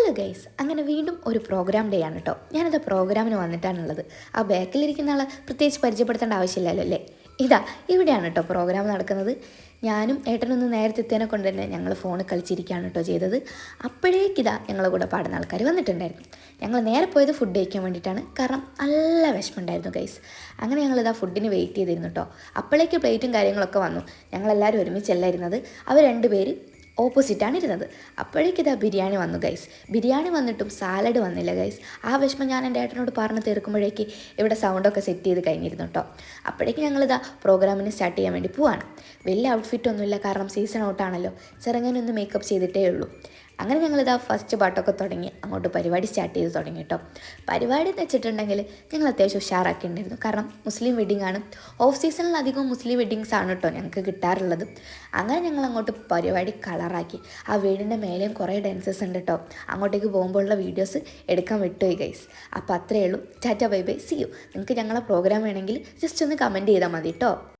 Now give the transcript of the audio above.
Hello guys, അങ്ങനെ വീണ്ടും ഒരു പ്രോഗ്രാം ഡേ ആണ് കേട്ടോ. ഞാനത് പ്രോഗ്രാമിന് വന്നിട്ടാണുള്ളത്. ആ ബാക്കിലിരിക്കുന്ന ആളെ പ്രത്യേകിച്ച് പരിചയപ്പെടുത്തേണ്ട ആവശ്യമില്ലല്ലോ അല്ലേ. ഇതാ ഇവിടെയാണ് കേട്ടോ പ്രോഗ്രാം നടക്കുന്നത്. ഞാനും ഏട്ടനൊന്ന് നേരത്തെ എത്തിയതിനെ കൊണ്ട് തന്നെ ഞങ്ങൾ ഫോണിൽ കളിച്ചിരിക്കുകയാണ് കേട്ടോ ചെയ്തത്. അപ്പോഴേക്കിതാ ഞങ്ങളെ കൂടെ പാടുന്ന ആൾക്കാർ വന്നിട്ടുണ്ടായിരുന്നു. ഞങ്ങൾ നേരെ പോയത് ഫുഡ് കഴിക്കാൻ വേണ്ടിയിട്ടാണ്, കാരണം നല്ല വിഷമമുണ്ടായിരുന്നു ഗൈസ്. അങ്ങനെ ഞങ്ങളിതാ ഫുഡിന് വെയിറ്റ് ചെയ്തിരുന്നു കേട്ടോ. അപ്പോഴേക്ക് പ്ലേറ്റും കാര്യങ്ങളൊക്കെ വന്നു. ഞങ്ങളെല്ലാവരും ഒരുമിച്ചല്ല ഇരുന്നത്, അവർ രണ്ടുപേര് ഓപ്പോസിറ്റാണ് ഇരുന്നത്. അപ്പോഴേക്കിതാ ബിരിയാണി വന്നു ഗൈസ്. ബിരിയാണി വന്നിട്ടും സാലഡ് വന്നില്ല ഗൈസ്. ആ വിഷമം ഞാൻ എൻ്റെ ഏട്ടനോട് പറഞ്ഞ് തീർക്കുമ്പോഴേക്ക് ഇവിടെ സൗണ്ടൊക്കെ സെറ്റ് ചെയ്ത് കഴിഞ്ഞിരുന്നു കേട്ടോ. അപ്പോഴേക്ക് ഞങ്ങളിതാ പ്രോഗ്രാമിന് സ്റ്റാർട്ട് ചെയ്യാൻ വേണ്ടി പോവാണ്. വലിയ ഔട്ട്ഫിറ്റൊന്നുമില്ല, കാരണം സീസൺ ഔട്ടാണല്ലോ. ചെറുങ്ങനെ മേക്കപ്പ് ചെയ്തിട്ടേ ഉള്ളൂ. അങ്ങനെ ഞങ്ങളിതാ ഫസ്റ്റ് പാട്ടൊക്കെ തുടങ്ങി അങ്ങോട്ട് പരിപാടി സ്റ്റാർട്ട് ചെയ്ത് തുടങ്ങി കേട്ടോ. പരിപാടി എന്ന് വെച്ചിട്ടുണ്ടെങ്കിൽ ഞങ്ങൾ അത്യാവശ്യം ഉഷാറാക്കിയിട്ടുണ്ടായിരുന്നു, കാരണം മുസ്ലിം വെഡ്ഡിംഗ് ആണ്. ഓഫ് സീസണിൽ അധികം മുസ്ലിം വെഡ്ഡിങ്സ് ആണ് കേട്ടോ ഞങ്ങൾക്ക് കിട്ടാറുള്ളത്. അങ്ങനെ ഞങ്ങൾ അങ്ങോട്ട് പരിപാടി കളറാക്കി. ആ വീടിൻ്റെ മേലെയും കുറേ ഡാൻസേഴ്സ് ഉണ്ട് കേട്ടോ. അങ്ങോട്ടേക്ക് പോകുമ്പോഴുള്ള വീഡിയോസ് എടുക്കാൻ വിട്ടുപോയി ഗൈസ്. അപ്പോൾ അത്രയേ ഉള്ളൂ. Tata bye bye, see you. നിങ്ങൾക്ക് ഞങ്ങളെ പ്രോഗ്രാം വേണമെങ്കിൽ ജസ്റ്റ് ഒന്ന് കമൻറ്റ് ചെയ്താൽ മതി കേട്ടോ.